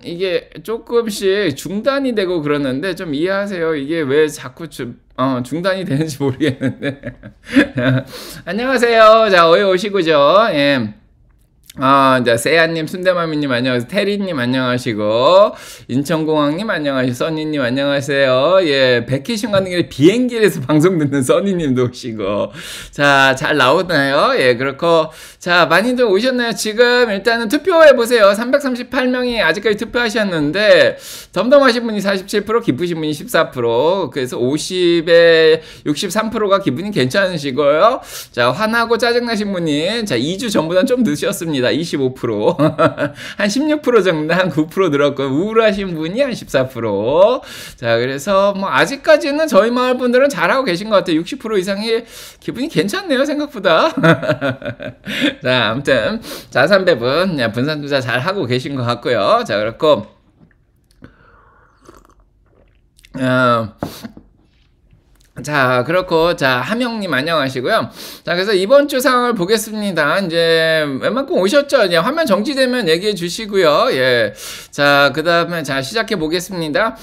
이게 조금씩 중단이 되고 그러는데 좀 이해하세요. 이게 왜 자꾸 중단이 되는지 모르겠는데. 안녕하세요. 자, 어여 오시고죠. 예. 자, 세아님, 순대마미님 안녕하세요. 테리님 안녕하시고, 인천공항님 안녕하시고, 써니님 안녕하세요. 예, 백희신 가는 길에 비행기에서 방송 듣는 써니님도 오시고. 자, 잘 나오나요? 예, 그렇고. 자, 많이들 오셨나요? 지금 일단은 투표해보세요. 338명이 아직까지 투표하셨는데, 덤덤하신 분이 47%, 기쁘신 분이 14%, 그래서 50에 63%가 기분이 괜찮으시고요. 자, 화나고 짜증나신 분이, 자, 2주 전보다 좀 늦으셨습니다. 25%. 한 16% 정도, 한 9% 늘었고, 우울하신 분이 한 14%. 자, 그래서 뭐, 아직까지는 저희 마을 분들은 잘하고 계신 것 같아요. 60% 이상이 기분이 괜찮네요, 생각보다. 자, 아무튼, 자산배분, 분산투자 잘 하고 계신 것 같고요. 자, 그렇고, 자, 그렇고, 자, 함영님 안녕하시고요. 자, 그래서 이번 주 상황을 보겠습니다. 이제, 웬만큼 오셨죠? 이제 화면 정지되면 얘기해 주시고요. 예. 자, 그 다음에, 자, 시작해 보겠습니다.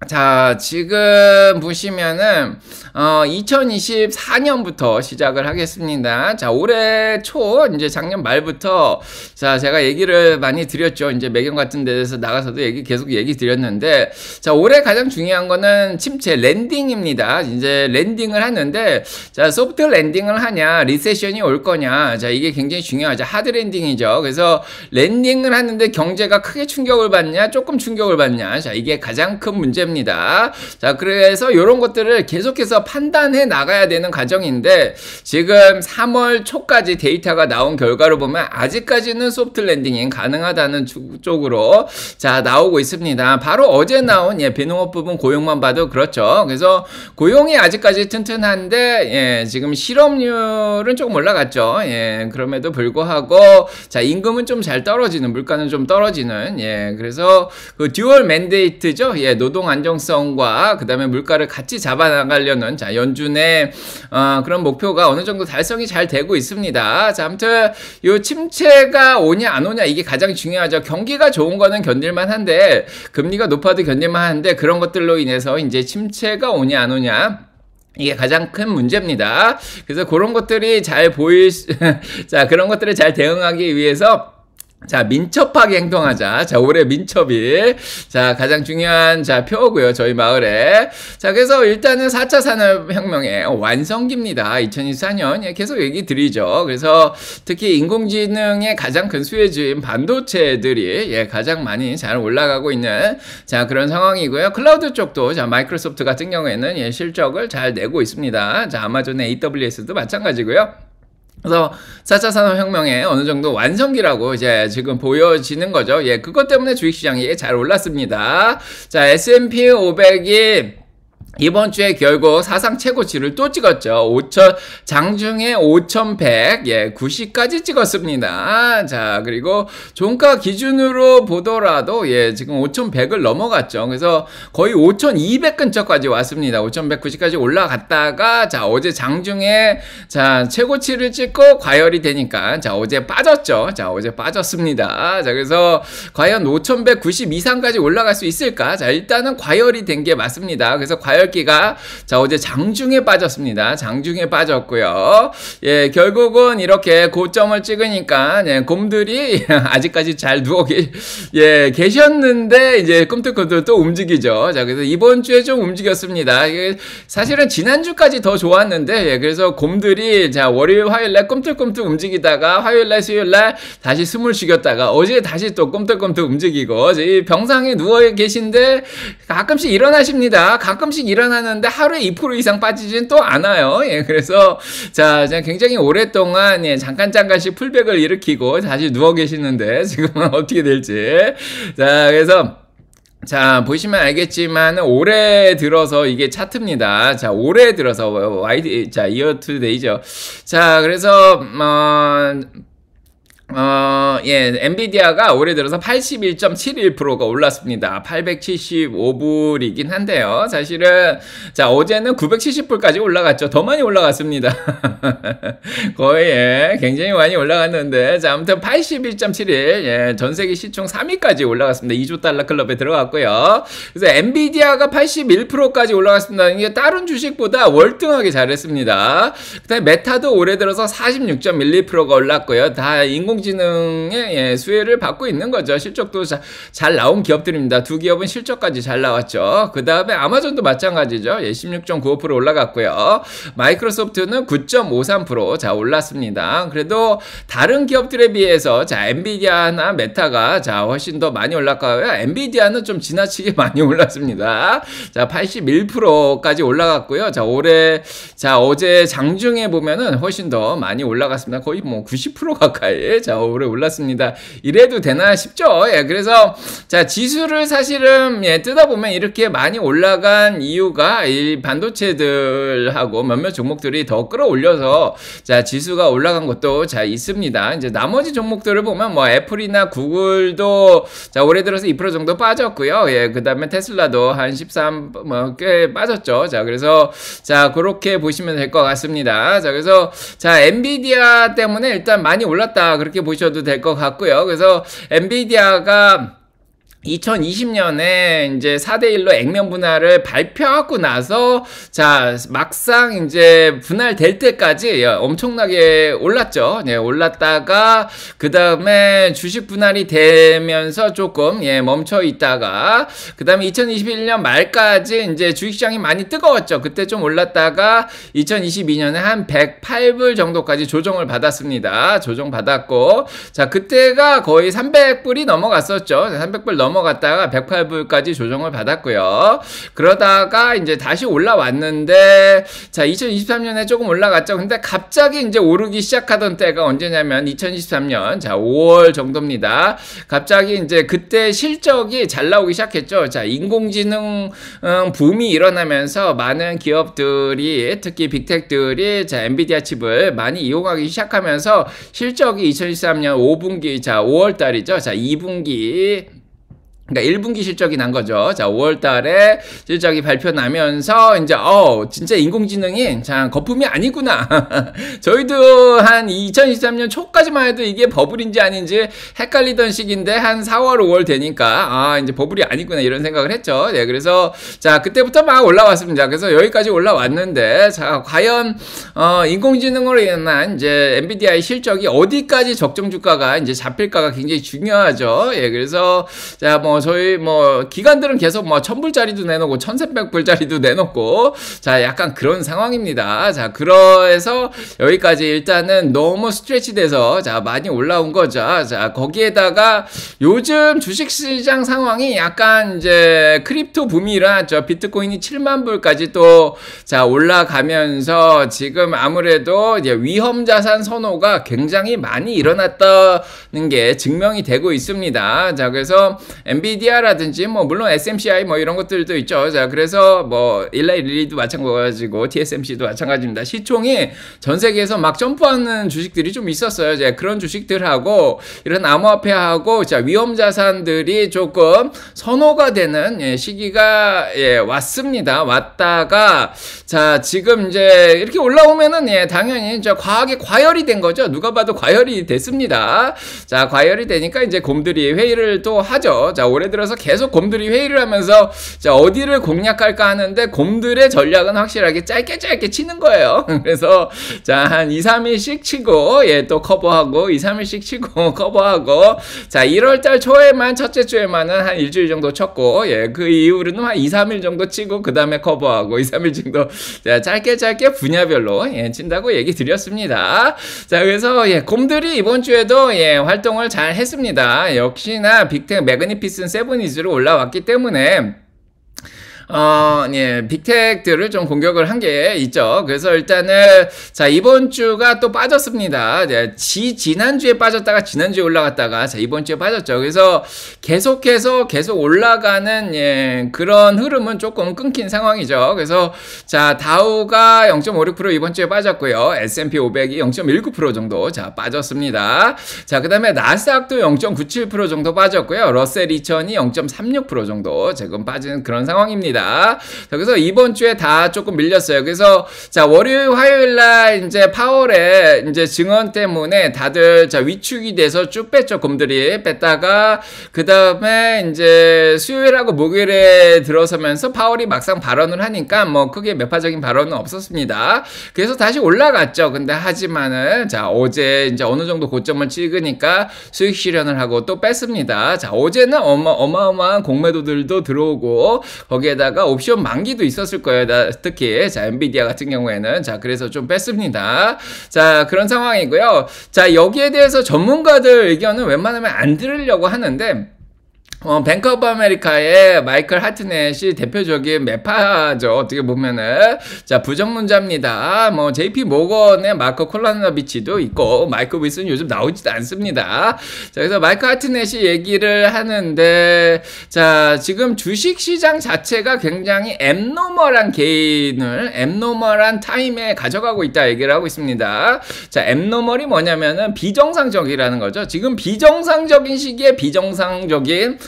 자, 지금 보시면은 2024년부터 시작을 하겠습니다. 자, 올해 초 이제 작년 말부터 자, 제가 얘기를 많이 드렸죠. 이제 매경 같은 데서 나가서도 계속 얘기 드렸는데, 자, 올해 가장 중요한 거는 침체 랜딩입니다. 이제 랜딩을 하는데, 자, 소프트 랜딩을 하냐, 리세션이 올 거냐, 자, 이게 굉장히 중요하죠. 하드 랜딩이죠. 그래서 랜딩을 하는데 경제가 크게 충격을 받냐, 조금 충격을 받냐, 자, 이게 가장 큰 문제입니다. 자, 그래서 이런 것들을 계속해서 판단해 나가야 되는 과정인데, 지금 3월 초까지 데이터가 나온 결과로 보면 아직까지는 소프트 랜딩이 가능하다는 쪽으로 자, 나오고 있습니다. 바로 어제 나온 비농업 부분 고용만 봐도 그렇죠. 그래서 고용이 아직까지 튼튼한데, 예, 지금 실업률은 조금 올라갔죠. 예, 그럼에도 불구하고 자, 임금은 좀 잘 떨어지는, 물가는 좀 떨어지는, 예, 그래서 그 듀얼 맨데이트죠. 예, 노동 안정성과 그 다음에 물가를 같이 잡아나가려는, 자, 연준의 그런 목표가 어느 정도 달성이 잘 되고 있습니다. 자, 아무튼 요 침체가 오냐 안 오냐, 이게 가장 중요하죠. 경기가 좋은 거는 견딜만 한데, 금리가 높아도 견딜만 한데, 그런 것들로 인해서 이제 침체가 오냐 안 오냐, 이게 가장 큰 문제입니다. 그래서 그런 것들이 잘 자, 그런 것들을 잘 대응하기 위해서, 자, 민첩하게 행동하자. 자, 올해 민첩이, 자, 가장 중요한, 자, 표고요, 저희 마을에. 자, 그래서 일단은 4차 산업혁명의 완성기입니다. 2024년. 예, 계속 얘기 드리죠. 그래서 특히 인공지능의 가장 큰 수혜주인 반도체들이, 예, 가장 많이 잘 올라가고 있는, 자, 그런 상황이고요. 클라우드 쪽도, 자, 마이크로소프트 같은 경우에는, 예, 실적을 잘 내고 있습니다. 자, 아마존의 AWS도 마찬가지고요. 그래서 4차 산업혁명의 어느 정도 완성기라고 이제 지금 보여지는 거죠. 예, 그것 때문에 주식시장이 잘 올랐습니다. 자, S&P 500이 이번 주에 결국 사상 최고치를 또 찍었죠. 장중에 5,100, 예, 90까지 찍었습니다. 자, 그리고 종가 기준으로 보더라도, 예, 지금 5,100을 넘어갔죠. 그래서 거의 5,200 근처까지 왔습니다. 5,190까지 올라갔다가, 자, 어제 장중에, 자, 최고치를 찍고 과열이 되니까, 자, 어제 빠졌죠. 자, 어제 빠졌습니다. 자, 그래서 과연 5,190 이상까지 올라갈 수 있을까? 자, 일단은 과열이 된 게 맞습니다. 그래서 기가, 자, 어제 장중에 빠졌습니다. 장중에 빠졌고요. 예, 결국은 이렇게 고점을 찍으니까, 예, 곰들이 아직까지 잘 계셨는데, 이제 꿈틀꿈틀 또 움직이죠. 자, 그래서 이번 주에 좀 움직였습니다. 사실은 지난주까지 더 좋았는데, 예, 그래서 곰들이, 자, 월요일, 화요일날 꿈틀꿈틀 움직이다가, 화요일날, 수요일날 다시 숨을 쉬겼다가, 어제 다시 또 꿈틀꿈틀 움직이고, 이 병상에 누워 계신데, 가끔씩 일어나십니다. 가끔씩 일어나는데 하루에 2% 이상 빠지진 또 않아요. 예, 그래서, 자, 굉장히 오랫동안, 예, 잠깐씩 풀백을 일으키고 다시 누워 계시는데, 지금은 어떻게 될지. 자, 그래서, 자, 보시면 알겠지만, 올해 들어서 이게 차트입니다. 자, 올해 들어서, 자, 이어 투 데이죠. 자, 그래서, 엔비디아가 올해 들어서 81.71%가 올랐습니다. 875불이긴 한데요. 사실은, 자, 어제는 970불까지 올라갔죠. 더 많이 올라갔습니다. 거의, 굉장히 많이 올라갔는데, 자, 아무튼 81.71, 전 세계 시총 3위까지 올라갔습니다. 2조 달러 클럽에 들어갔고요. 그래서 엔비디아가 81%까지 올라갔습니다. 이게 다른 주식보다 월등하게 잘했습니다. 그 다음에 메타도 올해 들어서 46.12%가 올랐고요. 다 인공지능의 수혜를 받고 있는 거죠. 실적도 잘 나온 기업들입니다. 두 기업은 실적까지 잘 나왔죠. 그 다음에 아마존도 마찬가지죠. 16.95% 올라갔고요. 마이크로소프트는 9.53% 자 올랐습니다. 그래도 다른 기업들에 비해서 자 엔비디아나 메타가 자 훨씬 더 많이 올랐고요. 엔비디아는 좀 지나치게 많이 올랐습니다. 자 81%까지 올라갔고요. 자 올해 자 어제 장중에 보면은 훨씬 더 많이 올라갔습니다. 거의 뭐 90% 가까이 자 올해 올랐습니다. 이래도 되나 싶죠. 그래서 자 지수를 사실은 뜯어보면 이렇게 많이 올라간 이유가 이 반도체들하고 몇몇 종목들이 더 끌어올려서 자 지수가 올라간 것도 자 있습니다. 이제 나머지 종목들을 보면 뭐 애플이나 구글도 자 올해 들어서 2% 정도 빠졌고요. 그 다음에 테슬라도 한 13 뭐 꽤 빠졌죠. 자 그래서 자 그렇게 보시면 될 것 같습니다. 자 그래서 자 엔비디아 때문에 일단 많이 올랐다 그렇게 보셔도 될 것 같고요. 그래서 엔비디아가 2020년에 이제 4대1로 액면 분할을 발표하고 나서 자 막상 이제 분할될 때까지 엄청나게 올랐죠. 올랐다가 그 다음에 주식 분할이 되면서 조금 멈춰 있다가 그 다음에 2021년 말까지 이제 주식시장이 많이 뜨거웠죠. 그때 좀 올랐다가 2022년에 한 108불 정도까지 조정을 받았습니다. 조정 받았고 자 그때가 거의 300불이 넘어갔었죠. 300불 넘어갔다가 108불까지 조정을 받았고요. 그러다가 이제 다시 올라왔는데 자 2023년에 조금 올라갔죠. 근데 갑자기 이제 오르기 시작하던 때가 언제냐면 2023년 자 5월 정도입니다. 갑자기 이제 그때 실적이 잘 나오기 시작했죠. 자 인공지능 붐이 일어나면서 많은 기업들이 특히 빅텍들이 자 엔비디아 칩을 많이 이용하기 시작하면서 실적이 2023년 5분기 자 5월 달이죠. 자 2분기 그러니까 1분기 실적이 난 거죠. 자, 5월 달에 실적이 발표 나면서 이제 진짜 인공지능이 자, 거품이 아니구나. 저희도 한 2023년 초까지만 해도 이게 버블인지 아닌지 헷갈리던 시기인데 한 4월, 5월 되니까 이제 버블이 아니구나 이런 생각을 했죠. 네, 그래서 자, 그때부터 막 올라왔습니다. 그래서 여기까지 올라왔는데 자, 과연 인공지능으로 인한 이제 엔비디아의 실적이 어디까지 적정 주가가 이제 잡힐까가 굉장히 중요하죠. 예, 그래서 자, 저희 기관들은 계속 1000불짜리도 내놓고 1300불짜리도 내놓고 자 약간 그런 상황입니다. 자 그래서 여기까지 일단은 너무 스트레치 돼서 자 많이 올라온 거죠. 자 거기에다가 요즘 주식시장 상황이 약간 이제 크립토 붐이 일어났죠. 비트코인이 7만 불까지 또 자 올라가면서 지금 아무래도 이제 위험 자산 선호가 굉장히 많이 일어났다는 게 증명이 되고 있습니다. 자 그래서 엔비디아라든지 물론 SMCI 이런 것들도 있죠. 자 그래서 일라이 릴리도 마찬가지고 TSMC도 마찬가지입니다. 시총이 전 세계에서 막 점프하는 주식들이 좀 있었어요. 자 그런 주식들하고 이런 암호화폐하고 자 위험 자산들이 조금 선호가 되는 시기가 왔습니다. 왔다가 자 지금 이제 이렇게 올라오면은 당연히 이제 과하게 과열이 된 거죠. 누가 봐도 과열이 됐습니다. 자 과열이 되니까 이제 곰들이 회의를 또 하죠. 자 올해 들어서 계속 곰들이 회의를 하면서 자 어디를 공략할까 하는데 곰들의 전략은 확실하게 짧게 치는 거예요. 그래서 자 한 2, 3일씩 치고 또 커버하고 2, 3일씩 치고 커버하고 자 1월달 초에만 첫째 주에만은 한 일주일 정도 쳤고 그 이후로는 한 2, 3일 정도 치고 그 다음에 커버하고 2, 3일 정도 자 짧게 분야별로 친다고 얘기 드렸습니다. 자 그래서 곰들이 이번 주에도 활동을 잘 했습니다. 역시나 빅텍 매그니피슨 세븐이즈로 올라왔기 때문에 예, 빅텍들을 좀 공격을 한 게 있죠. 그래서 일단은, 자, 이번 주가 또 빠졌습니다. 네, 지난주에 빠졌다가 지난주에 올라갔다가, 자, 이번 주에 빠졌죠. 그래서 계속해서 계속 올라가는, 예, 그런 흐름은 조금 끊긴 상황이죠. 그래서, 자, 다우가 0.56% 이번 주에 빠졌고요. S&P 500이 0.19% 정도, 자, 빠졌습니다. 자, 그 다음에 나스닥도 0.97% 정도 빠졌고요. 러셀 2000이 0.36% 정도 지금 빠지는 그런 상황입니다. 자, 그래서 이번 주에 다 조금 밀렸어요. 그래서 자, 월요일, 화요일 날 이제 파월의 이제 증언 때문에 다들 자, 위축이 돼서 쭉 뺐죠. 곰들이 뺐다가 그 다음에 이제 수요일하고 목요일에 들어서면서 파월이 막상 발언을 하니까 뭐 크게 매파적인 발언은 없었습니다. 그래서 다시 올라갔죠. 근데 하지만은 자, 어제 이제 어느 정도 고점을 찍으니까 수익 실현을 하고 또 뺐습니다. 자, 어제는 어마어마한 공매도들도 들어오고 거기에다가 옵션 만기도 있었을 거예요. 특히 자, 엔비디아 같은 경우에는 자, 그래서 좀 뺐습니다. 자, 그런 상황이고요. 자, 여기에 대해서 전문가들 의견은 웬만하면 안 들으려고 하는데 뱅크 오브 아메리카의 마이클 하트넷이 대표적인 매파죠. 어떻게 보면은. 자, 부정문자입니다. 뭐, JP 모건의 마크 콜라노비치도 있고, 마이클 윌슨 요즘 나오지도 않습니다. 자, 그래서 마이클 하트넷이 얘기를 하는데, 자, 지금 주식 시장 자체가 굉장히 앱노멀한 게인을, 앱노멀한 타임에 가져가고 있다 얘기를 하고 있습니다. 자, 앱노멀이 뭐냐면은 비정상적이라는 거죠. 지금 비정상적인 시기에 비정상적인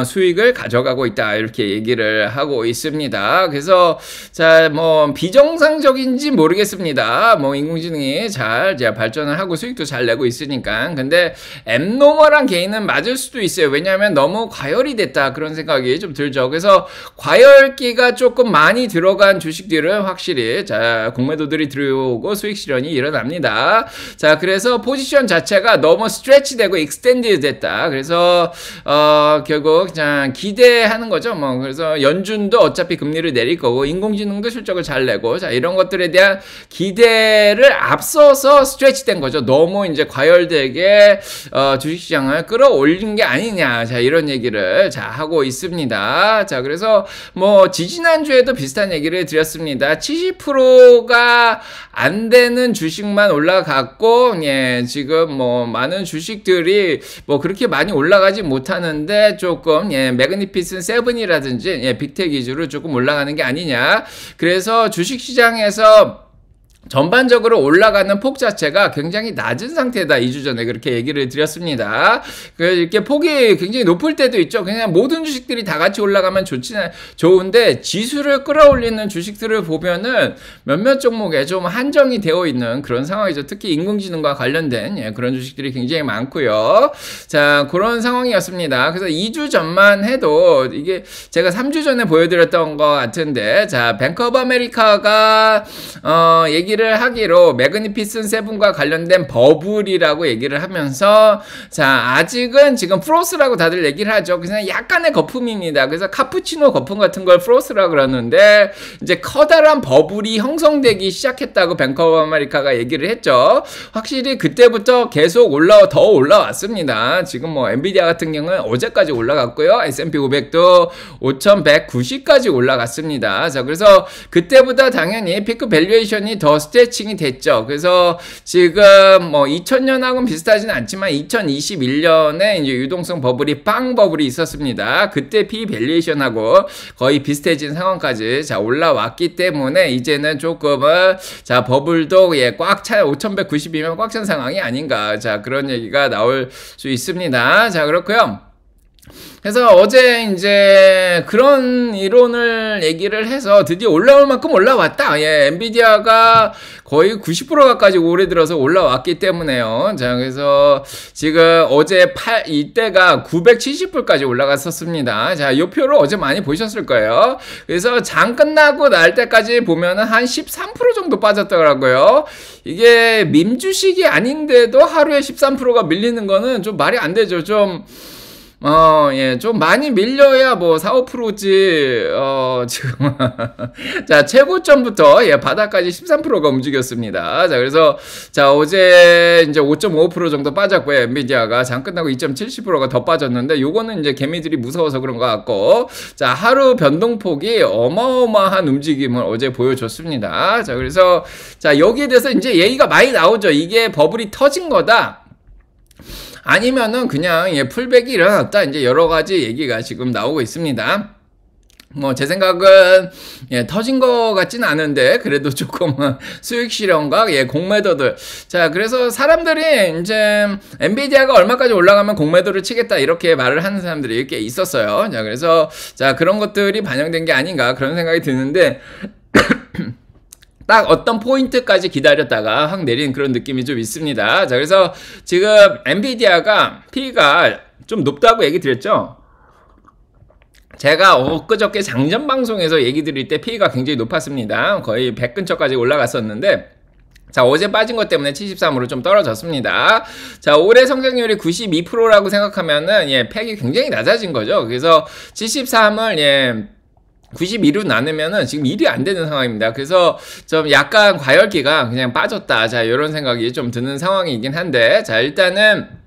수익을 가져가고 있다 이렇게 얘기를 하고 있습니다. 그래서 자, 뭐 비정상적인지 모르겠습니다. 뭐 인공지능이 잘 발전을 하고 수익도 잘 내고 있으니까. 근데 앱노멀한 개인은 맞을 수도 있어요. 왜냐하면 너무 과열이 됐다 그런 생각이 좀 들죠. 그래서 과열기가 조금 많이 들어간 주식들은 확실히 자, 공매도들이 들어오고 수익 실현이 일어납니다. 자, 그래서 포지션 자체가 너무 스트레치되고 익스텐드 됐다. 그래서 결국 그냥 기대하는 거죠. 뭐 그래서 연준도 어차피 금리를 내릴 거고 인공지능도 실적을 잘 내고 자, 이런 것들에 대한 기대를 앞서서 스트레치된 거죠. 너무 이제 과열되게 주식시장을 끌어올린 게 아니냐. 자, 이런 얘기를 자, 하고 있습니다. 자, 그래서 뭐 지지난주에도 비슷한 얘기를 드렸습니다. 70%가 안 되는 주식만 올라갔고, 예, 지금 뭐 많은 주식들이 뭐 그렇게 많이 올라가지 못하는데 조금 예, 매그니피슨 세븐이라든지 예, 빅텍 위주로 조금 올라가는 게 아니냐. 그래서 주식시장에서 전반적으로 올라가는 폭 자체가 굉장히 낮은 상태다. 2주 전에 그렇게 얘기를 드렸습니다. 이렇게 폭이 굉장히 높을 때도 있죠. 그냥 모든 주식들이 다 같이 올라가면 좋은데 지수를 끌어올리는 주식들을 보면은 몇몇 종목에 좀 한정이 되어 있는 그런 상황이죠. 특히 인공지능과 관련된 예, 그런 주식들이 굉장히 많고요. 자, 그런 상황이었습니다. 그래서 2주 전만 해도 이게 제가 3주 전에 보여드렸던 것 같은데 자, 뱅크 오브 아메리카가 얘기를 하기로 매그니피슨 세븐과 관련된 버블이라고 얘기를 하면서 자, 아직은 지금 프로스라고 다들 얘기를 하죠. 그냥 약간의 거품입니다. 그래서 카푸치노 거품 같은 걸 프로스라고 그러는데 이제 커다란 버블이 형성되기 시작했다고 뱅크 오브 아메리카가 얘기를 했죠. 확실히 그때부터 계속 더 올라왔습니다. 지금 뭐 엔비디아 같은 경우는 어제까지 올라갔고요. S&P 500도 5190까지 올라갔습니다. 자, 그래서 그때보다 당연히 피크 밸류에이션이 더 스트레칭이 됐죠. 그래서 지금 뭐 2000년하고는 비슷하지는 않지만 2021년에 이제 유동성 버블이 빵 버블이 있었습니다. 그때 P 밸류에이션하고 거의 비슷해진 상황까지 자, 올라왔기 때문에 이제는 조금은 자, 버블도 예, 꽉 차 5190이면 꽉 찬 상황이 아닌가. 자, 그런 얘기가 나올 수 있습니다. 자, 그렇고요. 그래서 어제 이제 그런 이론을 얘기를 해서 드디어 올라올 만큼 올라왔다. 예, 엔비디아가 거의 90% 가까이 올해 들어서 올라왔기 때문에요. 자, 그래서 지금 어제 이때가 970불까지 올라갔었습니다. 자, 이 표를 어제 많이 보셨을 거예요. 그래서 장 끝나고 날 때까지 보면은 한 13% 정도 빠졌더라고요. 이게 밈 주식이 아닌데도 하루에 13%가 밀리는 거는 좀 말이 안 되죠. 좀 예, 좀 많이 밀려야 뭐 4, 5%지, 지금. 자, 최고점부터, 예, 바닥까지 13%가 움직였습니다. 자, 그래서, 자, 어제 이제 5.5% 정도 빠졌고요. 엔비디아가 장 끝나고 2.70%가 더 빠졌는데, 요거는 이제 개미들이 무서워서 그런 것 같고, 자, 하루 변동폭이 어마어마한 움직임을 어제 보여줬습니다. 자, 그래서, 자, 여기에 대해서 이제 얘기가 많이 나오죠. 이게 버블이 터진 거다. 아니면은 그냥 예, 풀백이 일어났다. 이제 여러 가지 얘기가 지금 나오고 있습니다. 뭐 제 생각은 예, 터진 거 같진 않은데 그래도 조금 수익 실현과 예, 공매도들. 자, 그래서 사람들이 이제 엔비디아가 얼마까지 올라가면 공매도를 치겠다 이렇게 말을 하는 사람들이 이렇게 있었어요. 자, 그래서 자, 그런 것들이 반영된 게 아닌가 그런 생각이 드는데 딱 어떤 포인트까지 기다렸다가 확 내리는 그런 느낌이 좀 있습니다. 자, 그래서 지금 엔비디아가 P가 좀 높다고 얘기 드렸죠? 제가 엊그저께 장전 방송에서 얘기 드릴 때 P가 굉장히 높았습니다. 거의 100 근처까지 올라갔었는데 자, 어제 빠진 것 때문에 73으로 좀 떨어졌습니다. 자, 올해 성장률이 92%라고 생각하면은 예, 팩이 굉장히 낮아진 거죠. 그래서 73을 예, 92로 나누면은 지금 1이 안 되는 상황입니다. 그래서 좀 약간 과열기가 그냥 빠졌다. 자, 이런 생각이 좀 드는 상황이긴 한데, 자, 일단은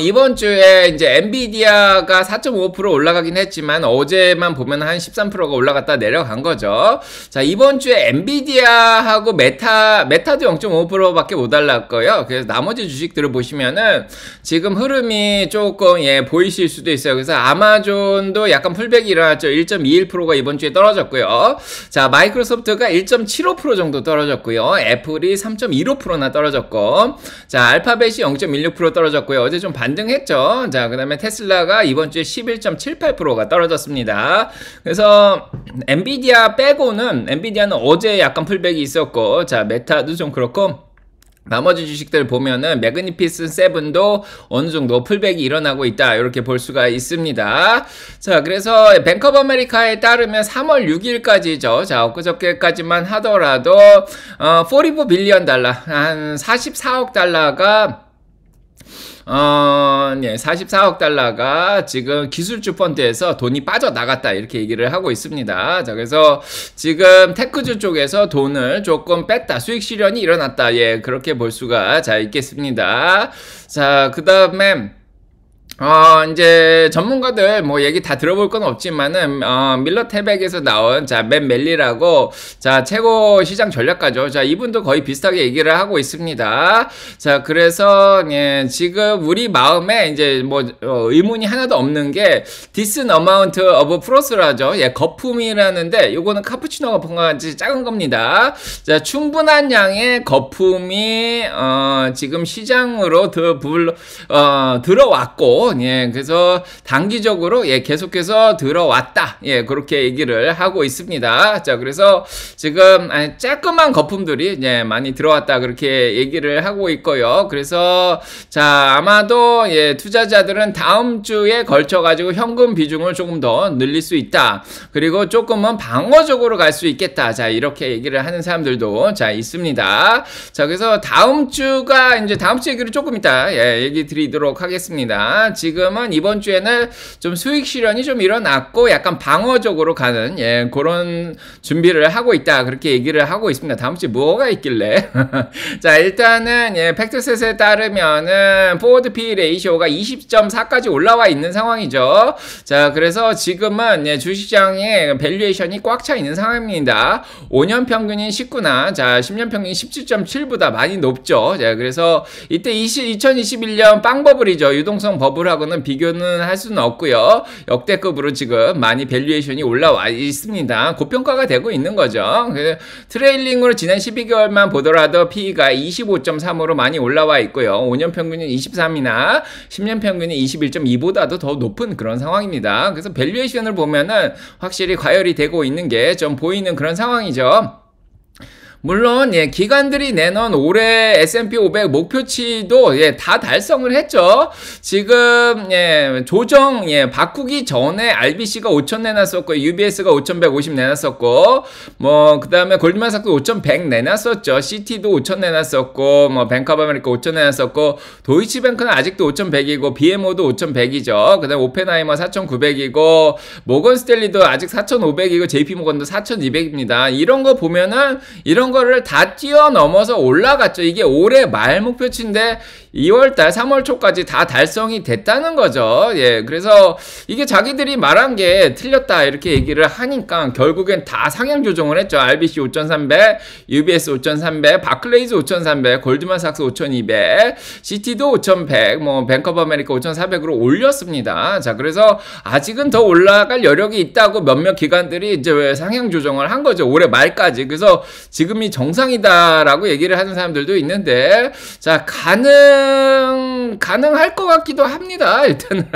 이번 주에 이제 엔비디아가 4.5% 올라가긴 했지만 어제만 보면 한 13%가 올라갔다 내려간 거죠. 자, 이번 주에 엔비디아하고 메타도 0.5%밖에 못 올랐고요. 그래서 나머지 주식들을 보시면은 지금 흐름이 조금 예, 보이실 수도 있어요. 그래서 아마존도 약간 풀백이 일어났죠. 1.21%가 이번 주에 떨어졌고요. 자, 마이크로소프트가 1.75% 정도 떨어졌고요. 애플이 3.15%나 떨어졌고, 자, 알파벳이 0.16% 떨어졌고요. 어제 좀 반등했죠. 자, 그 다음에 테슬라가 이번 주에 11.78%가 떨어졌습니다. 그래서 엔비디아 빼고는 엔비디아는 어제 약간 풀백이 있었고, 자, 메타도 좀 그렇고, 나머지 주식들 보면은 매그니피슨 7도 어느 정도 풀백이 일어나고 있다 이렇게 볼 수가 있습니다. 자, 그래서 뱅크 오브 아메리카에 따르면 3월 6일까지죠. 자, 엊그저께까지만 하더라도 44 빌리언 달러 한 44억 달러가 예, 44억 달러가 지금 기술주 펀드에서 돈이 빠져나갔다 이렇게 얘기를 하고 있습니다. 자, 그래서 지금 테크주 쪽에서 돈을 조금 뺐다, 수익 실현이 일어났다, 예, 그렇게 볼 수가 자 있겠습니다. 자, 그 다음에 이제 전문가들 뭐 얘기 다 들어볼 건 없지만은 밀러테백에서 나온 자, 맷 멜리라고 자, 최고 시장 전략가죠. 자, 이분도 거의 비슷하게 얘기를 하고 있습니다. 자, 그래서 예, 지금 우리 마음에 이제 뭐 의문이 하나도 없는 게 decent amount of frost라죠. 예, 거품이라는데 요거는 카푸치노 거품과 같이 작은 겁니다. 자, 충분한 양의 거품이 지금 시장으로 들어왔고, 예, 그래서 단기적으로 예, 계속해서 들어왔다. 예, 그렇게 얘기를 하고 있습니다. 자, 그래서 지금 조그만 거품들이 예, 많이 들어왔다 그렇게 얘기를 하고 있고요. 그래서 자, 아마도 예, 투자자들은 다음 주에 걸쳐 가지고 현금 비중을 조금 더 늘릴 수 있다. 그리고 조금은 방어적으로 갈 수 있겠다. 자, 이렇게 얘기를 하는 사람들도 자, 있습니다. 자, 그래서 다음 주가 이제 다음 주 얘기를 조금 이따 예, 얘기 드리도록 하겠습니다. 지금은 이번 주에는 좀 수익 실현이 좀 일어났고 약간 방어적으로 가는 예, 그런 준비를 하고 있다 그렇게 얘기를 하고 있습니다. 다음 주에 뭐가 있길래 자, 일단은 예, 팩트셋에 따르면은 포워드 PE 레이쇼가 20.4까지 올라와 있는 상황이죠. 자, 그래서 지금은 예, 주식시장의 밸류에이션이 꽉 차 있는 상황입니다. 5년 평균인 19나 자, 10년 평균인 17.7보다 많이 높죠. 자, 그래서 이때 2021년 빵 버블이죠. 유동성 버블하고는 비교는 할 수는 없고요. 역대급으로 지금 많이 밸류에이션이 올라와 있습니다. 고평가가 되고 있는 거죠. 트레일링으로 지난 12개월만 보더라도 PE가 25.3으로 많이 올라와 있고요. 5년 평균은 23이나 10년 평균이 21.2보다도 더 높은 그런 상황입니다. 그래서 밸류에이션을 보면은 확실히 과열이 되고 있는 게 좀 보이는 그런 상황이죠. 물론 예, 기관들이 내놓은 올해 S&P 500 목표치도 예, 다 달성을 했죠. 지금 예, 조정 예, 바꾸기 전에 RBC가 5,000 내놨었고 UBS가 5,150 내놨었고 뭐 그다음에 골드만삭스 5,100 내놨었죠. CT도 5,000 내놨었고 뭐 뱅크 오브 아메리카 5,000 내놨었고 도이치뱅크는 아직도 5,100이고 BMO도 5,100이죠. 그다음에 오펜하이머 4,900이고 모건 스탠리도 아직 4,500이고 JP모건도 4,200입니다. 이런 거 보면은 이런 거를 다 뛰어넘어서 올라갔죠. 이게 올해 말 목표치인데 2월달 3월 초까지 다 달성이 됐다는 거죠. 예, 그래서 이게 자기들이 말한 게 틀렸다 이렇게 얘기를 하니까 결국엔 다 상향 조정을 했죠. RBC 5,300, UBS 5,300, 바클레이즈 5,300, 골드만삭스 5,200, CT도 5,100, 뭐 뱅크 오브 아메리카 5,400으로 올렸습니다. 자, 그래서 아직은 더 올라갈 여력이 있다고 몇몇 기관들이 이제 상향 조정을 한 거죠. 올해 말까지. 그래서 지금이 정상이다라고 얘기를 하는 사람들도 있는데, 자, 가능할 것 같기도 합니다. 일단은.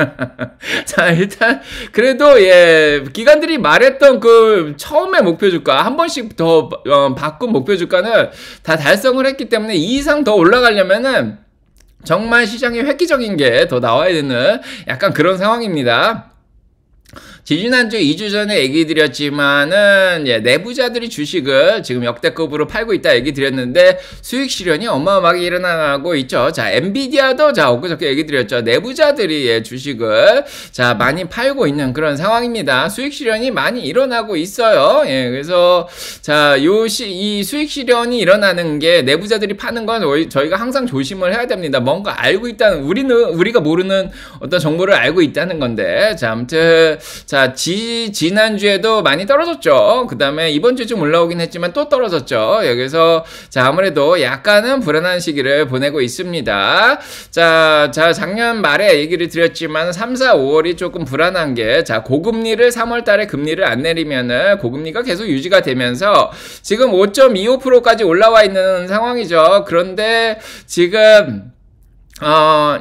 자, 일단, 그래도, 예, 기관들이 말했던 그 처음에 목표 주가, 한 번씩 더, 바꾼 목표 주가는 다 달성을 했기 때문에 이 이상 더 올라가려면은 정말 시장에 획기적인 게 더 나와야 되는 약간 그런 상황입니다. 지지난주 2주 전에 얘기 드렸지만은 예, 내부자들이 주식을 지금 역대급으로 팔고 있다 얘기 드렸는데 수익 실현이 어마어마하게 일어나고 있죠. 자, 엔비디아도 자, 엊그저께 얘기 드렸죠. 내부자들이 예, 주식을 자, 많이 팔고 있는 그런 상황입니다. 수익 실현이 많이 일어나고 있어요. 예, 그래서 자, 이 수익 실현이 일어나는 게 내부자들이 파는 건 저희가 항상 조심을 해야 됩니다. 뭔가 알고 있다는 우리가 모르는 어떤 정보를 알고 있다는 건데. 자, 아무튼 자, 지난주에도 많이 떨어졌죠. 그 다음에 이번 주에 좀 올라오긴 했지만 또 떨어졌죠. 여기서, 자, 아무래도 약간은 불안한 시기를 보내고 있습니다. 자, 작년 말에 얘기를 드렸지만 3, 4, 5월이 조금 불안한 게, 자, 고금리를 3월 달에 금리를 안 내리면은 고금리가 계속 유지가 되면서 지금 5.25%까지 올라와 있는 상황이죠. 그런데 지금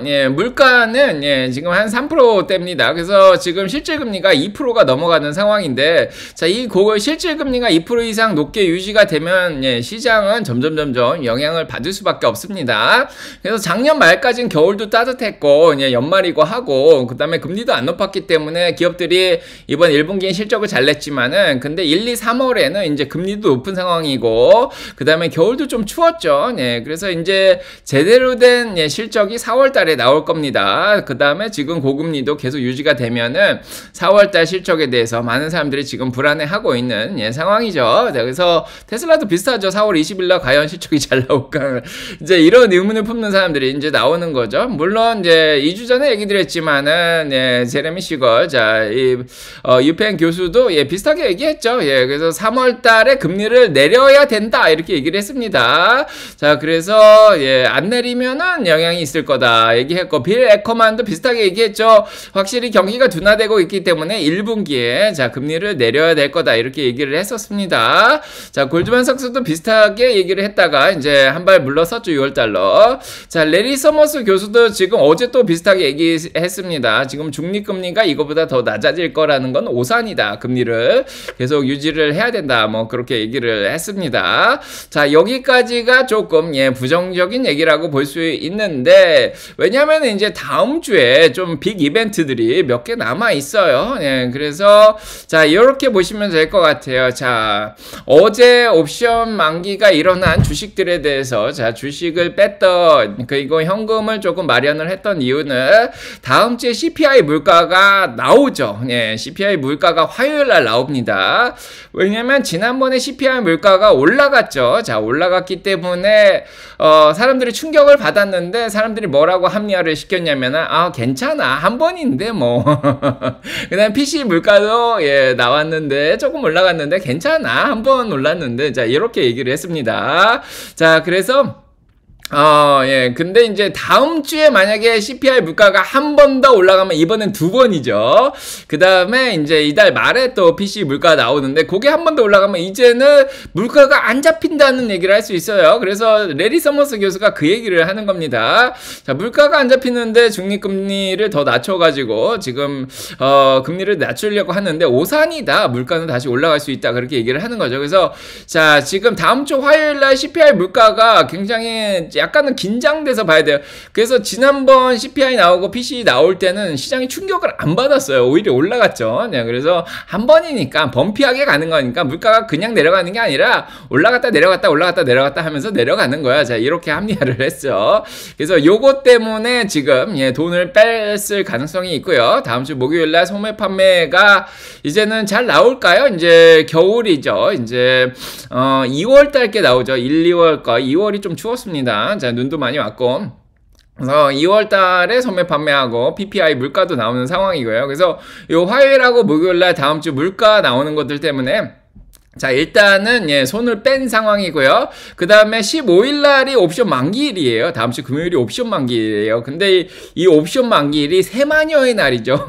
예, 물가는, 예, 지금 한 3%대입니다. 그래서 지금 실질금리가 2%가 넘어가는 상황인데, 자, 실질금리가 2% 이상 높게 유지가 되면, 예, 시장은 점점 영향을 받을 수밖에 없습니다. 그래서 작년 말까지는 겨울도 따뜻했고, 예, 연말이고 하고, 그 다음에 금리도 안 높았기 때문에 기업들이 이번 1분기에 실적을 잘 냈지만은, 근데 1, 2, 3월에는 이제 금리도 높은 상황이고, 그 다음에 겨울도 좀 추웠죠. 예, 그래서 이제 제대로 된, 예, 실적 4월 달에 나올 겁니다. 그 다음에 지금 고금리도 계속 유지가 되면은 4월 달 실적에 대해서 많은 사람들이 지금 불안해하고 있는 예, 상황이죠. 그래서 테슬라도 비슷하죠. 4월 20일 날 과연 실적이 잘 나올까? 이제 이런 의문을 품는 사람들이 이제 나오는 거죠. 물론 이제 2주 전에 얘기 드렸지만은 예, 제레미 시걸 유펜 교수도 예, 비슷하게 얘기했죠. 예, 그래서 3월 달에 금리를 내려야 된다 이렇게 얘기를 했습니다. 자, 그래서 예, 안 내리면은 영향이 있을 거다 얘기했고, 빌 에커만도 비슷하게 얘기했죠. 확실히 경기가 둔화되고 있기 때문에 1분기에 자, 금리를 내려야 될 거다 이렇게 얘기를 했었습니다. 자, 골드만삭스도 비슷하게 얘기를 했다가 이제 한 발 물러섰죠. 6월달로. 자, 레리 서머스 교수도 지금 어제 또 비슷하게 얘기했습니다. 지금 중립금리가 이거보다 더 낮아질 거라는 건 오산이다. 금리를 계속 유지를 해야 된다. 뭐 그렇게 얘기를 했습니다. 자, 여기까지가 조금 예, 부정적인 얘기라고 볼 수 있는데, 왜냐면 이제 다음 주에 좀 빅 이벤트들이 몇 개 남아 있어요. 예, 그래서 자, 이렇게 보시면 될 것 같아요. 자, 어제 옵션 만기가 일어난 주식들에 대해서 자, 주식을 뺐던 그리고 현금을 조금 마련을 했던 이유는 다음 주에 CPI 물가가 나오죠. 예, CPI 물가가 화요일 날 나옵니다. 왜냐면 지난번에 CPI 물가가 올라갔죠. 자, 올라갔기 때문에 사람들이 충격을 받았는데 사람들이 뭐라고 합리화를 시켰냐면은 괜찮아 한 번인데 뭐 그다음 PC 물가도 예, 나왔는데 조금 올라갔는데 괜찮아 한 번 올랐는데 자, 이렇게 얘기를 했습니다. 자, 그래서 예. 근데 이제 다음 주에 만약에 CPI 물가가 한 번 더 올라가면 이번엔 두 번이죠. 그 다음에 이제 이달 말에 또 PC 물가 나오는데 그게 한 번 더 올라가면 이제는 물가가 안 잡힌다는 얘기를 할 수 있어요. 그래서 레리 서머스 교수가 그 얘기를 하는 겁니다. 자, 물가가 안 잡히는데 중립금리를 더 낮춰가지고 지금 금리를 낮추려고 하는데 오산이다. 물가는 다시 올라갈 수 있다. 그렇게 얘기를 하는 거죠. 그래서 자, 지금 다음 주 화요일 날 CPI 물가가 굉장히 약간은 긴장돼서 봐야 돼요. 그래서 지난번 CPI 나오고 PCE 나올 때는 시장이 충격을 안 받았어요. 오히려 올라갔죠. 네, 그래서 한 번이니까 범피하게 가는 거니까 물가가 그냥 내려가는 게 아니라 올라갔다 내려갔다 올라갔다 내려갔다 하면서 내려가는 거야. 자, 이렇게 합리화를 했죠. 그래서 요것 때문에 지금 돈을 뺐을 가능성이 있고요. 다음 주 목요일날 소매 판매가 이제는 잘 나올까요? 이제 겨울이죠. 이제 2월 달께 나오죠. 1, 2월 거. 2월이 좀 추웠습니다. 자, 눈도 많이 왔고. 그래서 2월 달에 소매 판매하고 PPI 물가도 나오는 상황이고요. 그래서 요 화요일하고 목요일날 다음 주 물가 나오는 것들 때문에 자, 일단은 손을 뺀 상황이고요. 그 다음에 15일날이 옵션 만기일이에요. 다음 주 금요일이 옵션 만기일이에요. 근데 이 옵션 만기일이 세마녀의 날이죠.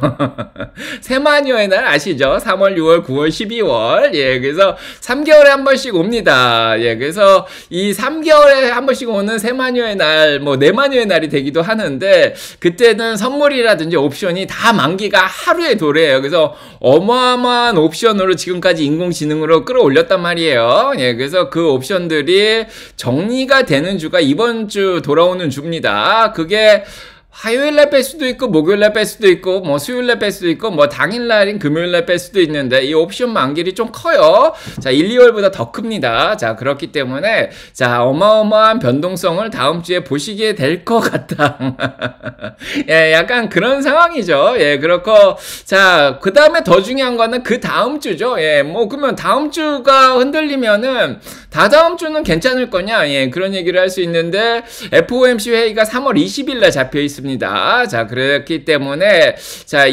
세마녀의 날 아시죠? 3월, 6월, 9월, 12월. 그래서 3개월에 한 번씩 옵니다. 그래서 이 3개월에 한 번씩 오는 세마녀의 날, 뭐 네마녀의 날이 되기도 하는데 그때는 선물이라든지 옵션이 다 만기가 하루에 도래해요. 그래서 어마어마한 옵션으로 지금까지 인공지능으로 끌어올렸단 말이에요. 그래서 그 옵션들이 정리가 되는 주가 이번 주 돌아오는 주입니다. 그게 화요일날 뺄 수도 있고 목요일날 뺄 수도 있고 뭐 수요일날 뺄 수도 있고 뭐 당일날인 금요일날 뺄 수도 있는데 이 옵션 만기일이 좀 커요. 자, 1, 2월보다 더 큽니다. 자, 그렇기 때문에 자, 어마어마한 변동성을 다음 주에 보시게 될 것 같다. 약간 그런 상황이죠. 그렇고 자, 그 다음에 더 중요한 거는 그 다음 주죠. 뭐 그러면 다음 주가 흔들리면은 다다음 주는 괜찮을 거냐? 그런 얘기를 할 수 있는데 FOMC 회의가 3월 20일날 잡혀 있습니다. 자, 그렇기 때문에 자,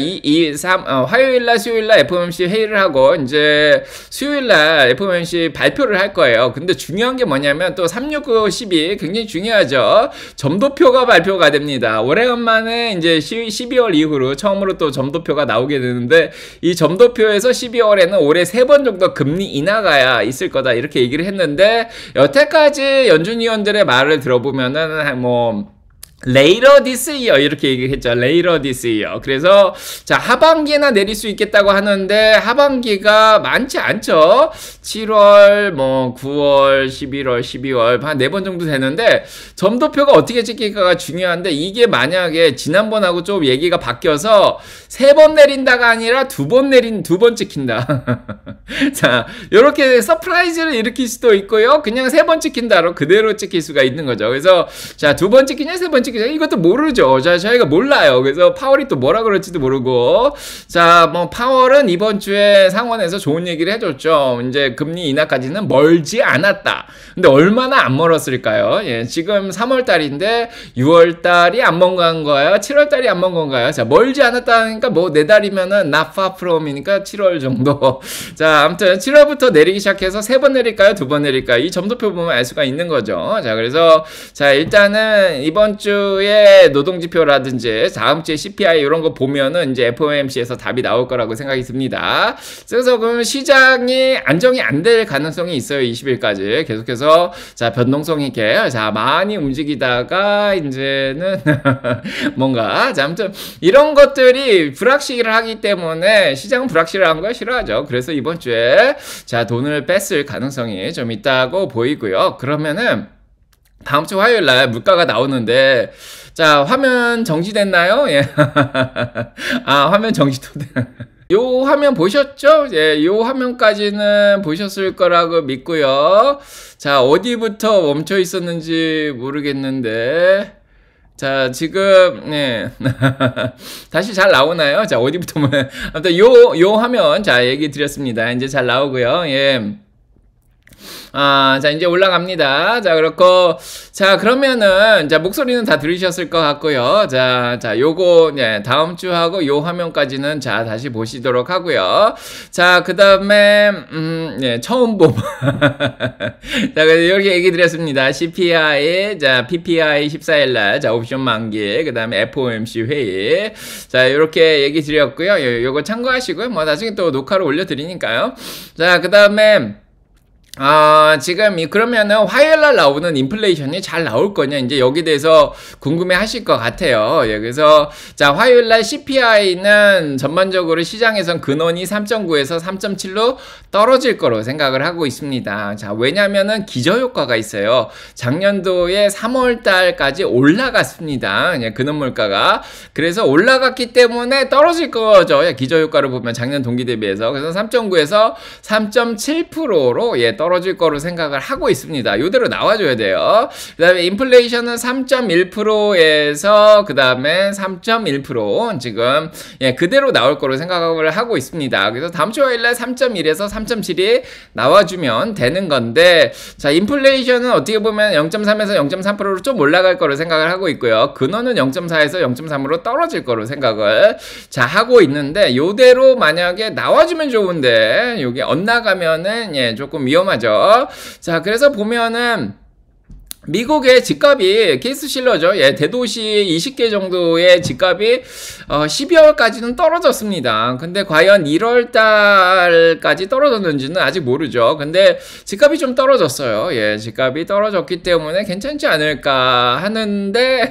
화요일날 수요일날 FOMC 회의를 하고 이제 수요일날 FOMC 발표를 할 거예요. 근데 중요한 게 뭐냐면 또 369, 12 굉장히 중요하죠. 점도표가 발표가 됩니다. 오래간만에 이제 12월 이후로 처음으로 또 점도표가 나오게 되는데 이 점도표에서 12월에는 올해 3번 정도 금리 인하가 있을 거다 이렇게 얘기를 했는데 여태까지 연준위원들의 말을 들어보면은 뭐 later this year 이렇게 얘기했죠. later this year. 그래서 자, 하반기에나 내릴 수 있겠다고 하는데 하반기가 많지 않죠. 7월, 뭐 9월, 11월, 12월 한 4번 정도 되는데 점도표가 어떻게 찍힐까가 중요한데 이게 만약에 지난번하고 좀 얘기가 바뀌어서 3번 내린다가 아니라 2번 찍힌다. 자, 요렇게 서프라이즈를 일으킬 수도 있고요. 그냥 3번 찍힌다로 그대로 찍힐 수가 있는 거죠. 그래서 자, 2번 찍히냐 3번 찍히냐 이것도 모르죠. 자, 저희가 몰라요. 그래서 파월이 또 뭐라 그럴지도 모르고 자, 뭐 파월은 이번 주에 상원에서 좋은 얘기를 해줬죠. 이제 금리 인하까지는 멀지 않았다. 근데 얼마나 안 멀었을까요? 지금 3월 달인데 6월 달이 안 먼 건가요? 7월 달이 안 먼 건가요? 자, 멀지 않았다니까 뭐 4달이면은 not far from이니까 7월 정도. 자, 아무튼 7월부터 내리기 시작해서 3번 내릴까요? 2번 내릴까요? 이 점도표 보면 알 수가 있는 거죠. 자, 그래서 자, 일단은 이번 주에 노동지표라든지 다음 주에 CPI 이런 거 보면은 이제 FOMC에서 답이 나올 거라고 생각이 듭니다. 그래서 그러면 시장이 안정이 안 될 가능성이 있어요. 20일까지 계속해서 자, 변동성 있게 자, 많이 움직이다가 이제는 뭔가 자, 아무튼 이런 것들이 불확실하기 때문에 시장은 불확실한 걸 싫어하죠. 그래서 이번 주에 자, 돈을 뺐을 가능성이 좀 있다고 보이고요. 그러면은 다음 주 화요일 날 물가가 나오는데 자, 화면 정지됐나요? 화면 정지도 요 화면 보셨죠? 요 화면까지는 보셨을 거라고 믿고요. 자, 어디부터 멈춰 있었는지 모르겠는데 자, 지금 다시 잘 나오나요? 자, 어디부터 아무튼 요 화면 자, 얘기 드렸습니다. 이제 잘 나오고요. 자, 이제 올라갑니다. 자, 그렇고, 자, 그러면은, 자, 목소리는 다 들으셨을 것 같고요. 자, 요거, 예, 다음 주 하고 요 화면까지는 자, 다시 보시도록 하고요. 자, 그 다음에, 예, 처음 봄. 자, 그래서 이렇게 얘기 드렸습니다. CPI, 자, PPI 14일날, 자, 옵션 만기, 그 다음에 FOMC 회의. 자, 이렇게 얘기 드렸고요. 요거 참고하시고요. 뭐, 나중에 또 녹화를 올려드리니까요. 자, 그 다음에, 지금, 그러면은 화요일날 나오는 인플레이션이 잘 나올 거냐, 이제 여기 대해서 궁금해 하실 것 같아요. 예, 그래서, 자, 화요일날 CPI는 전반적으로 시장에선 근원이 3.9에서 3.7로 떨어질 거로 생각을 하고 있습니다. 자, 왜냐면은 기저효과가 있어요. 작년도에 3월달까지 올라갔습니다. 예, 근원 물가가. 그래서 올라갔기 때문에 떨어질 거죠. 예, 기저효과를 보면 작년 동기 대비해서. 그래서 3.9에서 3.7%로, 예, 떨어질 거로 생각을 하고 있습니다. 이대로 나와줘야 돼요. 그 다음에 인플레이션은 3.1%에서 그 다음에 3.1% 지금, 예, 그대로 나올 거로 생각을 하고 있습니다. 그래서 다음 주 화요일에 3.1에서 3.7이 나와주면 되는 건데, 자, 인플레이션은 어떻게 보면 0.3에서 0.3%로 좀 올라갈 거로 생각을 하고 있고요. 근원은 0.4에서 0.3으로 떨어질 거로 생각을, 자, 하고 있는데, 이대로 만약에 나와주면 좋은데, 여기 엇나가면은, 예, 조금 위험하죠. 자, 그래서 보면은 미국의 집값이 케이스실러죠. 예, 대도시 20개 정도의 집값이 12월까지는 떨어졌습니다. 근데 과연 1월달까지 떨어졌는지는 아직 모르죠. 근데 집값이 좀 떨어졌어요. 예, 집값이 떨어졌기 때문에 괜찮지 않을까 하는데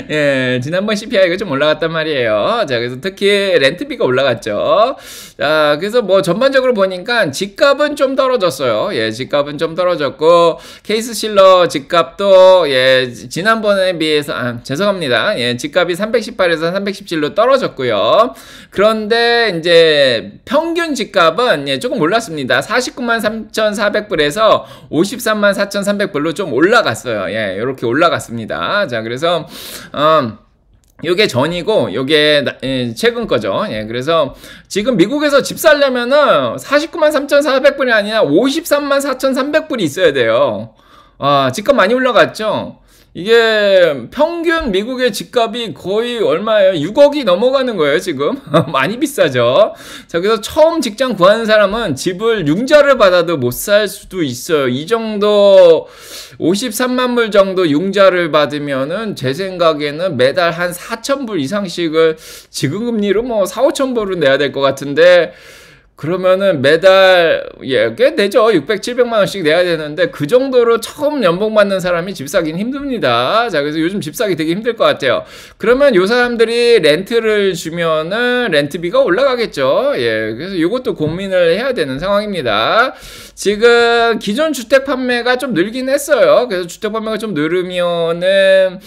예, 지난번 CPI가 좀 올라갔단 말이에요. 자, 그래서 특히 렌트비가 올라갔죠. 자, 그래서 뭐 전반적으로 보니까 집값은 좀 떨어졌어요. 예, 집값은 좀 떨어졌고 케이스실러 집값도, 예, 지난번에 비해서, 죄송합니다. 예, 집값이 318에서 317로 떨어졌고요. 그런데, 이제, 평균 집값은, 예, 조금 올랐습니다. 49만 3,400불에서 53만 4,300불로 좀 올라갔어요. 예, 이렇게 올라갔습니다. 자, 그래서, 요게 전이고, 요게 최근 거죠. 예, 그래서 지금 미국에서 집 살려면은 49만 3,400불이 아니라 53만 4,300불이 있어야 돼요. 집값 많이 올라갔죠? 이게 평균 미국의 집값이 거의 얼마예요? 6억이 넘어가는 거예요, 지금. 많이 비싸죠? 자, 그래서 처음 직장 구하는 사람은 집을 융자를 받아도 못 살 수도 있어요. 이 정도 53만 불 정도 융자를 받으면은 제 생각에는 매달 한 4,000불 이상씩을 지금 금리로 뭐 4, 5천 불은 내야 될 것 같은데, 그러면은 매달, 예, 꽤 되죠. 600, 700만 원씩 내야 되는데, 그 정도로 처음 연봉 받는 사람이 집 사기는 힘듭니다. 자, 그래서 요즘 집 사기 되게 힘들 것 같아요. 그러면 요 사람들이 렌트를 주면은 렌트비가 올라가겠죠. 예, 그래서 이것도 고민을 해야 되는 상황입니다. 지금 기존 주택 판매가 좀 늘긴 했어요. 그래서 주택 판매가 좀 늘으면은,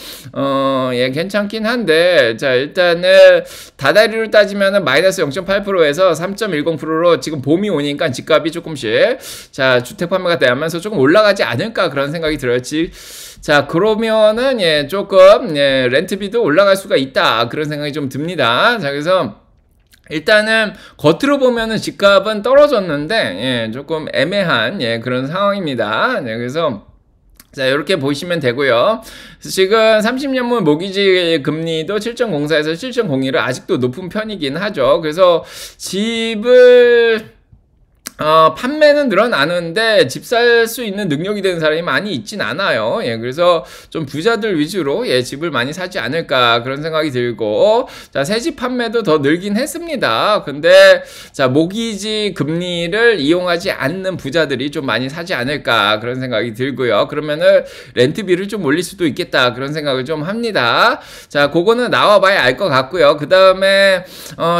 예, 괜찮긴 한데, 자, 일단은 다달이로 따지면은 마이너스 0.8%에서 3.10%로 지금 봄이 오니까 집값이 조금씩, 자, 주택 판매가 되면서 조금 올라가지 않을까 그런 생각이 들어요. 자, 그러면은, 예, 조금, 예, 렌트비도 올라갈 수가 있다 그런 생각이 좀 듭니다. 자, 그래서 일단은 겉으로 보면은 집값은 떨어졌는데, 예, 조금 애매한, 예, 그런 상황입니다. 네, 그래서 자, 이렇게 보시면 되고요. 지금 30년물 모기지 금리도 7.04에서 7.02로 아직도 높은 편이긴 하죠. 그래서 집을 판매는 늘어나는데 집 살 수 있는 능력이 되는 사람이 많이 있진 않아요. 예, 그래서 좀 부자들 위주로, 예, 집을 많이 사지 않을까 그런 생각이 들고, 자, 새집 판매도 더 늘긴 했습니다. 근데 자, 모기지 금리를 이용하지 않는 부자들이 좀 많이 사지 않을까 그런 생각이 들고요. 그러면은 렌트비를 좀 올릴 수도 있겠다 그런 생각을 좀 합니다. 자, 그거는 나와봐야 알 것 같고요. 그 다음에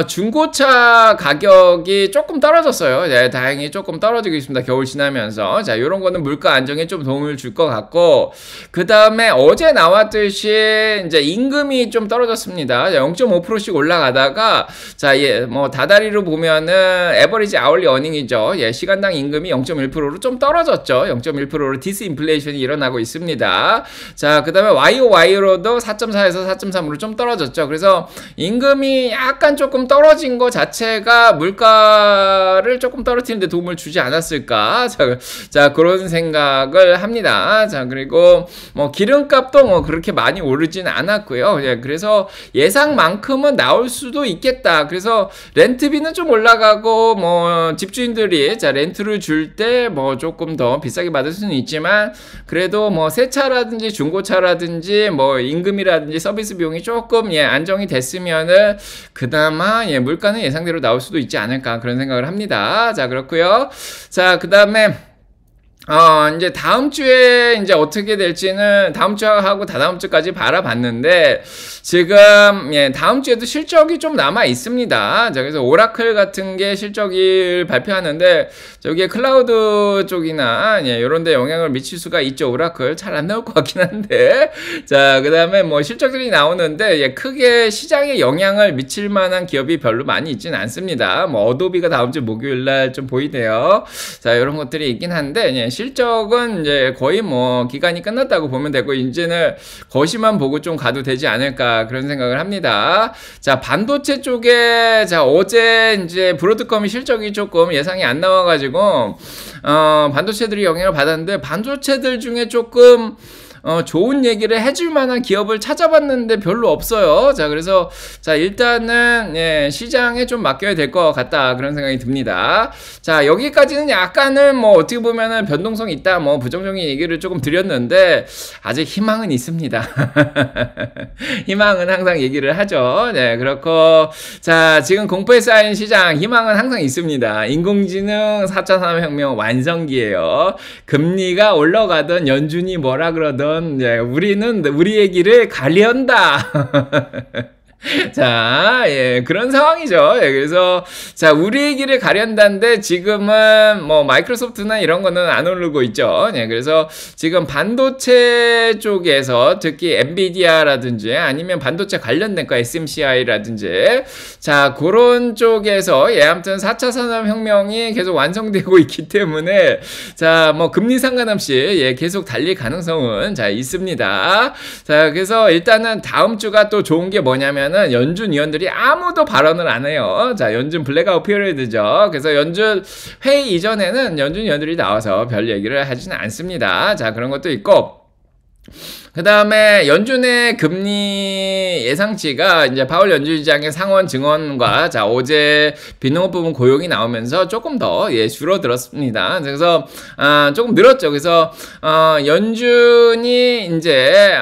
중고차 가격이 조금 떨어졌어요. 네, 다행히 조금 떨어지고 있습니다. 겨울 지나면서. 자, 요런 거는 물가 안정에 좀 도움을 줄 것 같고, 그 다음에 어제 나왔듯이 이제 임금이 좀 떨어졌습니다. 0.5%씩 올라가다가, 자, 예, 뭐 다달이로 보면은 에버리지 아울리 어닝이죠. 예, 시간당 임금이 0.1%로 좀 떨어졌죠. 0.1%로 디스인플레이션이 일어나고 있습니다. 자, 그 다음에 YOY로도 4.4에서 4.3으로 좀 떨어졌죠. 그래서 임금이 약간 조금 떨어진 거 자체가 물가를 조금 떨어뜨리는 버티는데 도움을 주지 않았을까? 자, 그런 생각을 합니다. 자, 그리고 뭐 기름값도 뭐 그렇게 많이 오르진 않았고요. 예, 그래서 예상만큼은 나올 수도 있겠다. 그래서 렌트비는 좀 올라가고 뭐 집주인들이 자, 렌트를 줄 때 뭐 조금 더 비싸게 받을 수는 있지만 그래도 뭐 새 차라든지 중고차라든지 뭐 임금이라든지 서비스 비용이 조금 예, 안정이 됐으면은 그나마 예, 물가는 예상대로 나올 수도 있지 않을까 그런 생각을 합니다. 자, 그렇고요. 자, 그다음에 이제 다음 주에 이제 어떻게 될지는 다음 주하고 다다음 주까지 바라봤는데 지금 예, 다음 주에도 실적이 좀 남아 있습니다. 자, 그래서 오라클 같은 게 실적을 발표하는데 저기에 클라우드 쪽이나 예, 이런 데 영향을 미칠 수가 있죠. 오라클 잘 안 나올 것 같긴 한데. 자, 그다음에 뭐 실적들이 나오는데 예, 크게 시장에 영향을 미칠 만한 기업이 별로 많이 있지는 않습니다. 뭐 어도비가 다음 주 목요일 날 좀 보이네요. 자, 이런 것들이 있긴 한데 예, 실적은 이제 거의 뭐 기간이 끝났다고 보면 되고 이제는 거시만 보고 좀 가도 되지 않을까 그런 생각을 합니다. 자, 반도체 쪽에 자, 어제 이제 브로드컴이 실적이 조금 예상이 안 나와가지고 반도체들이 영향을 받았는데 반도체들 중에 조금 좋은 얘기를 해줄 만한 기업을 찾아봤는데 별로 없어요. 자, 그래서 자, 일단은 예, 시장에 좀 맡겨야 될 것 같다 그런 생각이 듭니다. 자, 여기까지는 약간은 뭐 어떻게 보면은 변동성이 있다 뭐 부정적인 얘기를 조금 드렸는데 아직 희망은 있습니다. 희망은 항상 얘기를 하죠. 네, 그렇고 자, 지금 공포에 쌓인 시장 희망은 항상 있습니다. 인공지능 4차 산업혁명 완성기예요. 금리가 올라가던 연준이 뭐라 그러던 예, 우리는 우리 얘기를 가려한다. 자, 예, 그런 상황이죠. 예, 그래서, 자, 우리 얘기를 가련다는데 지금은 뭐 마이크로소프트나 이런 거는 안 오르고 있죠. 예, 그래서 지금 반도체 쪽에서 특히 엔비디아라든지 아니면 반도체 관련된 거 SMCI라든지 자, 그런 쪽에서 예, 아무튼 4차 산업혁명이 계속 완성되고 있기 때문에 자, 뭐 금리 상관없이 예, 계속 달릴 가능성은 자, 있습니다. 자, 그래서 일단은 다음 주가 또 좋은 게 뭐냐면 연준 위원들이 아무도 발언을 안 해요. 자, 연준 블랙아웃 피리어드죠. 그래서 연준 회의 이전에는 연준 위원들이 나와서 별 얘기를 하지는 않습니다. 자, 그런 것도 있고 그 다음에 연준의 금리 예상치가 이제 파월 연준의장의 상원 증언과 자, 어제 비농업 부분 고용이 나오면서 조금 더 예, 줄어들었습니다. 그래서 조금 늘었죠. 그래서 연준이 이제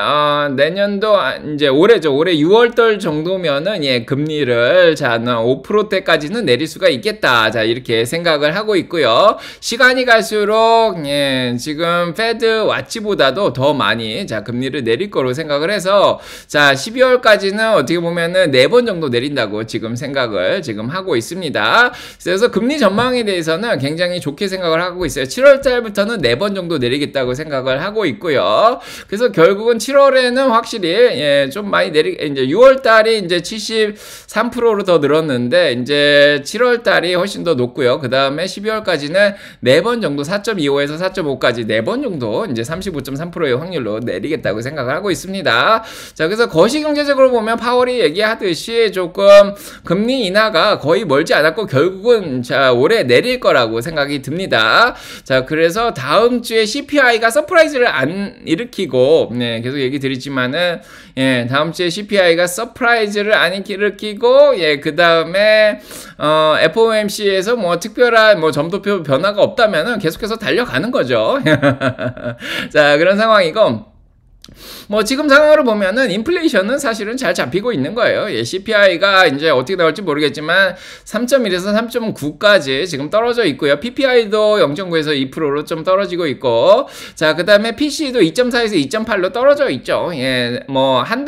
내년도 이제 올해죠. 올해 6월달 정도면은 예, 금리를 자, 5%대까지는 내릴 수가 있겠다. 자, 이렇게 생각을 하고 있고요. 시간이 갈수록 예, 지금 페드 와치보다도 더 많이 자, 금리를 내릴 거로 생각을 해서 자, 12월까지는 어떻게 보면은 4번 정도 내린다고 지금 생각을 지금 하고 있습니다. 그래서 금리 전망에 대해서는 굉장히 좋게 생각을 하고 있어요. 7월 달부터는 4번 정도 내리겠다고 생각을 하고 있고요. 그래서 결국은 7월에는 확실히 예, 좀 많이 이제 6월 달이 이제 73%로 더 늘었는데 이제 7월 달이 훨씬 더 높고요. 그다음에 12월까지는 4번 정도 4.25에서 4.5까지 4번 정도 이제 35.3%의 확률로 내리겠다고 생각을 하고 있습니다. 자, 그래서 거시경제적으로 보면 파월이 얘기하듯이 조금 금리 인하가 거의 멀지 않았고 결국은 자, 올해 내릴 거라고 생각이 듭니다. 자, 그래서 다음 주에 CPI가 서프라이즈를 안 일으키고 네, 계속 얘기 드리지만은 예, 다음 주에 CPI가 서프라이즈를 안 일으키고 예, 그다음에 FOMC에서 뭐 특별한 뭐 점도표 변화가 없다면은 계속해서 달려가는 거죠. 자, 그런 상황이고 뭐 지금 상황으로 보면은 인플레이션은 사실은 잘 잡히고 있는 거예요. 예, CPI가 이제 어떻게 나올지 모르겠지만 3.1에서 3.9까지 지금 떨어져 있고요. PPI도 0.9에서 2%로 좀 떨어지고 있고 자, 그다음에 PC도 2.4에서 2.8로 떨어져 있죠. 예, 뭐 한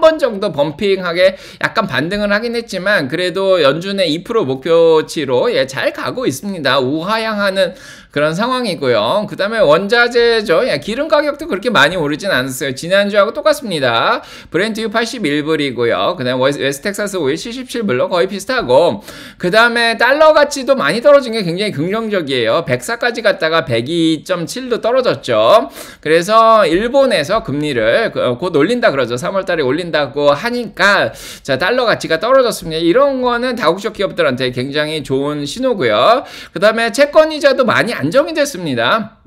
번 정도 범핑하게 약간 반등을 하긴 했지만 그래도 연준의 2% 목표치로 예, 잘 가고 있습니다. 우하향하는 그런 상황이고요. 그 다음에 원자재죠. 예, 기름 가격도 그렇게 많이 오르진 않았어요. 지난주하고 똑같습니다. 브렌트유 81불이고요. 그 다음에 웨스텍사스 오일 77불로 거의 비슷하고, 그 다음에 달러 가치도 많이 떨어진 게 굉장히 긍정적이에요. 104까지 갔다가 102.7로 떨어졌죠. 그래서 일본에서 금리를 곧 올린다 그러죠. 3월달에 올린다고 하니까 자, 달러 가치가 떨어졌습니다. 이런 거는 다국적 기업들한테 굉장히 좋은 신호고요. 그 다음에 채권 이자도 많이 안정이 됐습니다.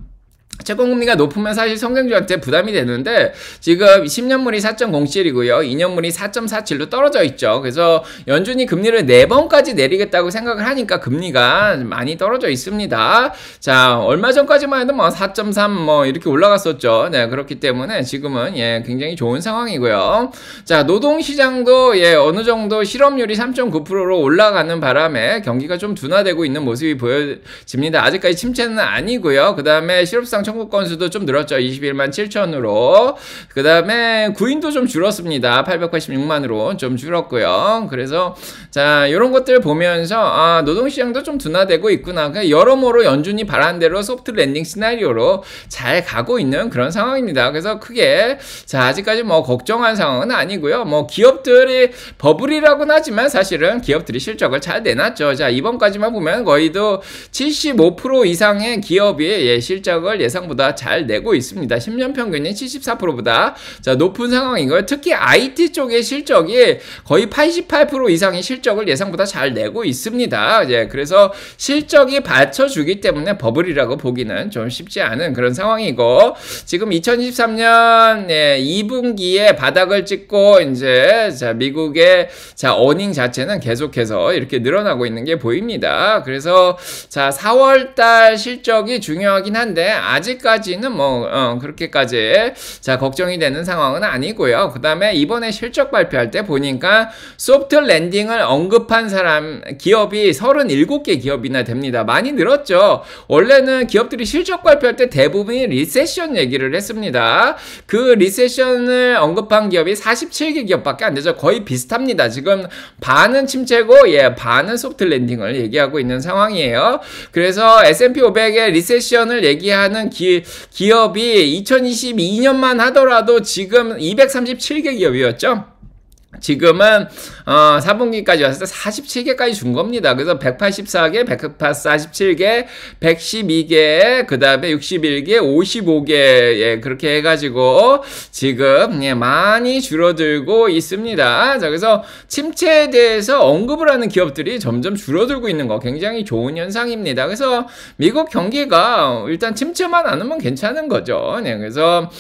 채권금리가 높으면 사실 성장주한테 부담이 되는데 지금 10년물이 4.07이고요. 2년물이 4.47로 떨어져 있죠. 그래서 연준이 금리를 4번까지 내리겠다고 생각을 하니까 금리가 많이 떨어져 있습니다. 자, 얼마 전까지만 해도 뭐 4.3 뭐 이렇게 올라갔었죠. 네, 그렇기 때문에 지금은 예, 굉장히 좋은 상황이고요. 자, 노동시장도 예, 어느 정도 실업률이 3.9%로 올라가는 바람에 경기가 좀 둔화되고 있는 모습이 보여집니다. 아직까지 침체는 아니고요. 그 다음에 실업수당 청구 건수도 좀 늘었죠. 21만 7천으로. 그 다음에 구인도 좀 줄었습니다. 886만으로 좀 줄었고요. 그래서 자, 이런 것들 보면서 아, 노동시장도 좀 둔화되고 있구나. 여러모로 연준이 바란 대로 소프트 랜딩 시나리오로 잘 가고 있는 그런 상황입니다. 그래서 크게 자, 아직까지 뭐 걱정한 상황은 아니고요. 뭐 기업들이 버블이라고는 하지만 사실은 기업들이 실적을 잘 내놨죠. 자, 이번까지만 보면 거의도 75% 이상의 기업이 예, 실적을 예상보다 잘 내고 있습니다. 10년 평균이 74%보다 자, 높은 상황이고요. 특히 IT 쪽의 실적이 거의 88% 이상의 실적을 예상보다 잘 내고 있습니다. 예, 그래서 실적이 받쳐주기 때문에 버블이라고 보기는 좀 쉽지 않은 그런 상황이고, 지금 2023년 예, 2분기에 바닥을 찍고 이제 자, 미국의 자, 어닝 자체는 계속해서 이렇게 늘어나고 있는 게 보입니다. 그래서 자, 4월달 실적이 중요하긴 한데 아직까지는 뭐 그렇게까지 자, 걱정이 되는 상황은 아니고요. 그 다음에 이번에 실적 발표할 때 보니까 소프트 랜딩을 언급한 사람 기업이 37개 기업이나 됩니다. 많이 늘었죠. 원래는 기업들이 실적 발표할 때 대부분이 리세션 얘기를 했습니다. 그 리세션을 언급한 기업이 47개 기업밖에 안 되죠. 거의 비슷합니다. 지금 반은 침체고 예, 반은 소프트 랜딩을 얘기하고 있는 상황이에요. 그래서 S&P 500의 리세션을 얘기하는 기업이 2022년만 하더라도 지금 237개 기업이었죠. 지금은 4분기까지 왔을 때 47개까지 준 겁니다. 그래서 184개, 147개, 112개, 그 다음에 61개, 55개 예, 그렇게 해가지고 지금 예, 많이 줄어들고 있습니다. 자, 그래서 침체에 대해서 언급을 하는 기업들이 점점 줄어들고 있는 거 굉장히 좋은 현상입니다. 그래서 미국 경기가 일단 침체만 않으면 괜찮은 거죠. 네, 그래서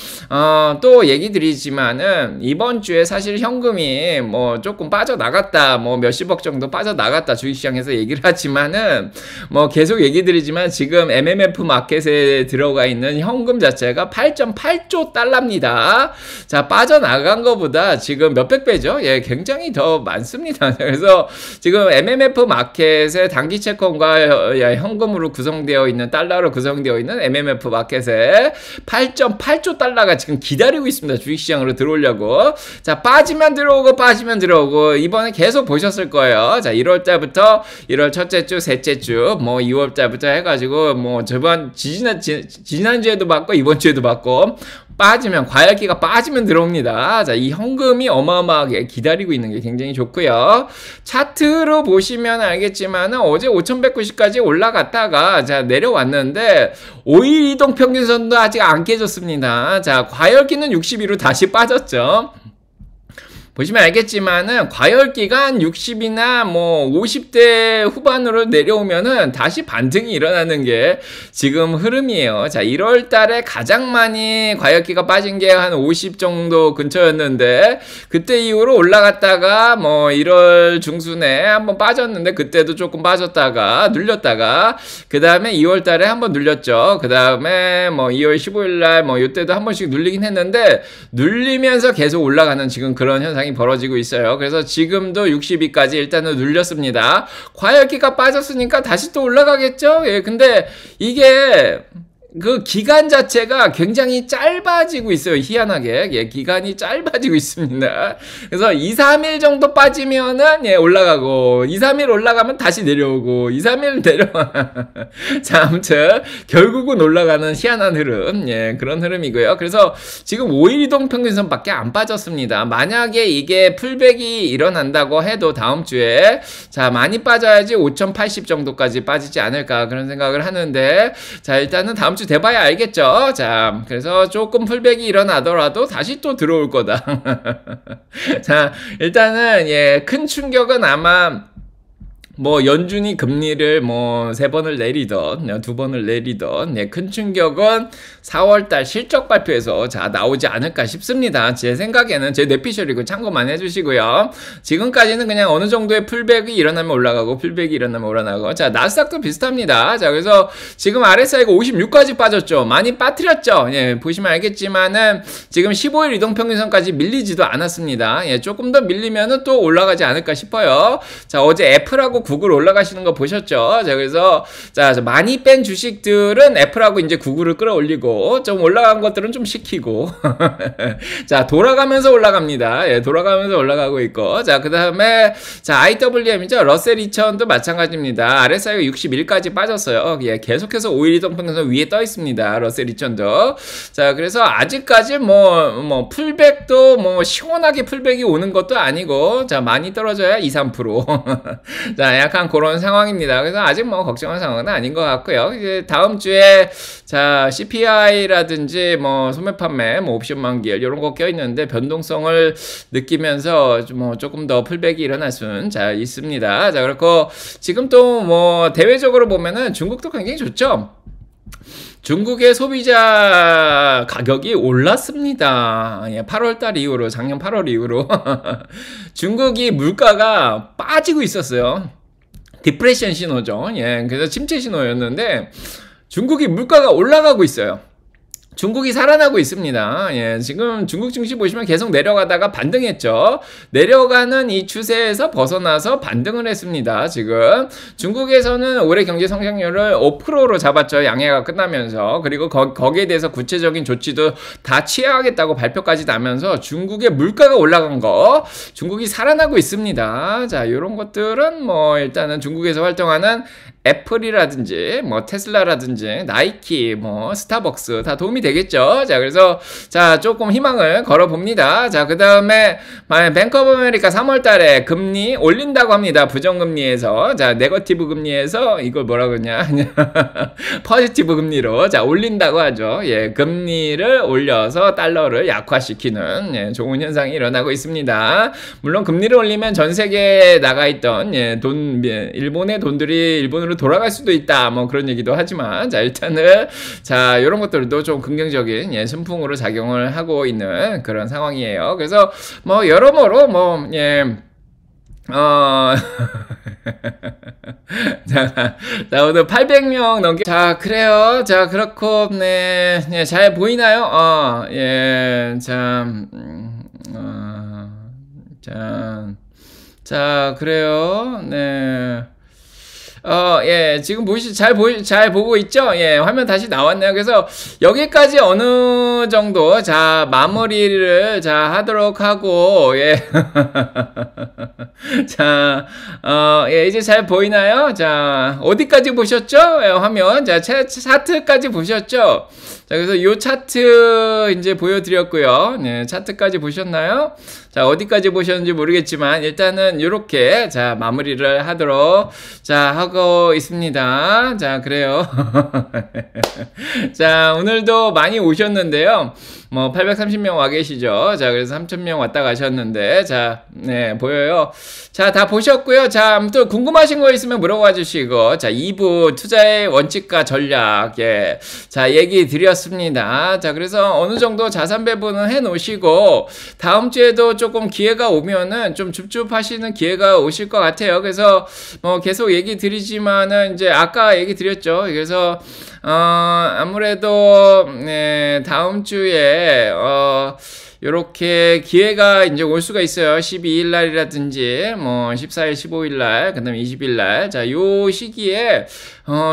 또 얘기 드리지만은 이번 주에 사실 현금이 뭐 조금 빠져나갔다, 뭐 몇십억 정도 빠져나갔다 주식시장에서 얘기를 하지만은 뭐 계속 얘기 드리지만 지금 MMF 마켓에 들어가 있는 현금 자체가 8.8조 달러입니다. 자, 빠져나간 것보다 지금 몇백 배죠? 예, 굉장히 더 많습니다. 그래서 지금 MMF 마켓에 단기 채권과 현금으로 구성되어 있는 달러로 구성되어 있는 MMF 마켓에 8.8조 달러가 지금 기다리고 있습니다. 주식시장으로 들어오려고. 자, 빠지면 들어오고 이번에 계속 보셨을 거예요. 자, 1월달부터 1월 첫째 주, 셋째 주, 뭐 2월달부터 해가지고 뭐 지난주에도 받고 이번 주에도 받고 빠지면 과열기가 빠지면 들어옵니다. 자, 이 현금이 어마어마하게 기다리고 있는 게 굉장히 좋고요. 차트로 보시면 알겠지만은 어제 5190까지 올라갔다가 자, 내려왔는데 5일 이동 평균선도 아직 안 깨졌습니다. 자, 과열기는 62로 다시 빠졌죠. 보시면 알겠지만은 과열기가 한 60이나 뭐 50대 후반으로 내려오면은 다시 반등이 일어나는 게 지금 흐름이에요. 자, 1월 달에 가장 많이 과열기가 빠진 게 한 50 정도 근처였는데 그때 이후로 올라갔다가 뭐 1월 중순에 한번 빠졌는데 그때도 조금 빠졌다가 눌렸다가 그 다음에 2월 달에 한번 눌렸죠. 그 다음에 뭐 2월 15일 날 뭐 이때도 한 번씩 눌리긴 했는데 눌리면서 계속 올라가는 지금 그런 현상이 벌어지고 있어요. 그래서 지금도 62까지 일단은 눌렸습니다. 과열기가 빠졌으니까 다시 또 올라가겠죠? 예, 근데 이게 그 기간 자체가 굉장히 짧아지고 있어요. 희한하게. 예, 기간이 짧아지고 있습니다. 그래서 2, 3일 정도 빠지면은, 예, 올라가고, 2, 3일 올라가면 다시 내려오고, 2, 3일 내려와. 자, 아무튼, 결국은 올라가는 희한한 흐름. 예, 그런 흐름이고요. 그래서 지금 5일 이동 평균선 밖에 안 빠졌습니다. 만약에 이게 풀백이 일어난다고 해도 다음 주에, 자, 많이 빠져야지 5,080 정도까지 빠지지 않을까, 그런 생각을 하는데, 자, 일단은 다음 주 돼봐야 알겠죠. 자, 그래서 조금 풀백이 일어나더라도 다시 또 들어올 거다. 자, 일단은 예, 큰 충격은 아마 뭐 연준이 금리를 뭐 3번을 내리던 2번을 내리던, 예, 큰 충격은 4월달 실적 발표에서 자 나오지 않을까 싶습니다. 제 생각에는 제 뇌피셜이고 참고만 해주시고요. 지금까지는 그냥 어느 정도의 풀백이 일어나면 올라가고 풀백이 일어나면 올라가고, 자 나스닥도 비슷합니다. 자 그래서 지금 RSI가 56까지 빠졌죠. 많이 빠뜨렸죠. 예, 보시면 알겠지만은 지금 15일 이동평균선까지 밀리지도 않았습니다. 예, 조금 더 밀리면은 또 올라가지 않을까 싶어요. 자 어제 애플하고 구글 올라가시는 거 보셨죠? 자, 그래서, 자, 많이 뺀 주식들은 애플하고 이제 구글을 끌어올리고, 좀 올라간 것들은 좀 식히고, 자, 돌아가면서 올라갑니다. 예, 돌아가면서 올라가고 있고, 자, 그 다음에, 자, IWM이죠. 러셀 2000도 마찬가지입니다. RSI가 61까지 빠졌어요. 예, 계속해서 5일 이동평균선 위에 떠 있습니다. 러셀 2000도. 자, 그래서 아직까지 뭐, 풀백도 뭐, 시원하게 풀백이 오는 것도 아니고, 자, 많이 떨어져야 2, 3%. 자, 약간 그런 상황입니다. 그래서 아직 뭐 걱정할 상황은 아닌 것 같고요. 이제 다음 주에 자 CPI라든지 뭐 소매 판매, 뭐 옵션 만기일 이런 거 껴 있는데 변동성을 느끼면서 뭐 조금 더 풀백이 일어날 수는 자 있습니다. 자 그렇고 지금 또 뭐 대외적으로 보면은 중국도 굉장히 좋죠. 중국의 소비자 가격이 올랐습니다. 8월달 이후로, 작년 8월 이후로 중국이 물가가 빠지고 있었어요. 디프레션 신호죠. 예, 그래서 침체 신호였는데 중국이 물가가 올라가고 있어요. 중국이 살아나고 있습니다. 예, 지금 중국 증시 보시면 계속 내려가다가 반등했죠. 내려가는 이 추세에서 벗어나서 반등을 했습니다. 지금 중국에서는 올해 경제 성장률을 5%로 잡았죠. 양해가 끝나면서. 그리고 거기에 대해서 구체적인 조치도 다 취하겠다고 발표까지 나면서 중국의 물가가 올라간 거, 중국이 살아나고 있습니다. 자, 이런 것들은 뭐 일단은 중국에서 활동하는 애플이라든지 뭐 테슬라라든지 나이키 뭐 스타벅스 다 도움이 되겠죠. 자 그래서 자 조금 희망을 걸어 봅니다. 자 그 다음에 뱅크 오브 아메리카 3월달에 금리 올린다고 합니다. 부정금리에서 자 네거티브 금리에서 이걸 뭐라 그러냐 포지티브 금리로 자 올린다고 하죠. 예, 금리를 올려서 달러를 약화시키는 예, 좋은 현상이 일어나고 있습니다. 물론 금리를 올리면 전 세계에 나가 있던 예, 일본의 돈들이 일본으로 돌아갈 수도 있다. 뭐 그런 얘기도 하지만 자 일단은 자 이런 것들도 좀 긍정적인 예, 순풍으로 작용을 하고 있는 그런 상황이에요. 그래서 뭐 여러모로 뭐 예. 자, 오늘 800명 넘게. 자, 그래요. 자, 그렇고, 네. 예, 잘 보이나요? 예, 참, 자, 그래요. 네. 예, 지금 잘 보고 있죠? 예, 화면 다시 나왔네요. 그래서 여기까지 어느 정도, 자, 마무리를, 자, 하도록 하고, 예. 자, 예, 이제 잘 보이나요? 자, 어디까지 보셨죠? 예, 화면. 자, 차트까지 보셨죠? 자, 그래서 요 차트 이제 보여드렸고요. 네, 차트까지 보셨나요? 자, 어디까지 보셨는지 모르겠지만, 일단은 요렇게, 자, 마무리를 하도록, 자, 하고 있습니다. 자, 그래요. 자, 오늘도 많이 오셨는데요. 뭐, 830명 와 계시죠. 자, 그래서 3000명 왔다 가셨는데, 자, 네, 보여요. 자, 다 보셨고요. 자, 아무튼 궁금하신 거 있으면 물어봐 주시고, 자, 2부 투자의 원칙과 전략, 예. 자, 얘기 드렸습니다. 자, 그래서 어느 정도 자산 배분은 해 놓으시고, 다음 주에도 조금 기회가 오면은 좀 줍줍하시는 기회가 오실 것 같아요. 그래서 뭐 계속 얘기 드리지만은 이제 아까 얘기 드렸죠. 그래서 아무래도 네, 다음 주에 요렇게 기회가 이제 올 수가 있어요. 12일 날이라든지, 뭐, 14일, 15일 날, 그 다음에 20일 날. 자, 요 시기에,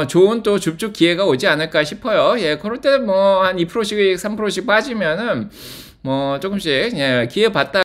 좋은 또 줍줍 기회가 오지 않을까 싶어요. 예, 그럴 때 뭐, 한 2%씩, 3%씩 빠지면은, 뭐, 조금씩, 예, 기회 봤다.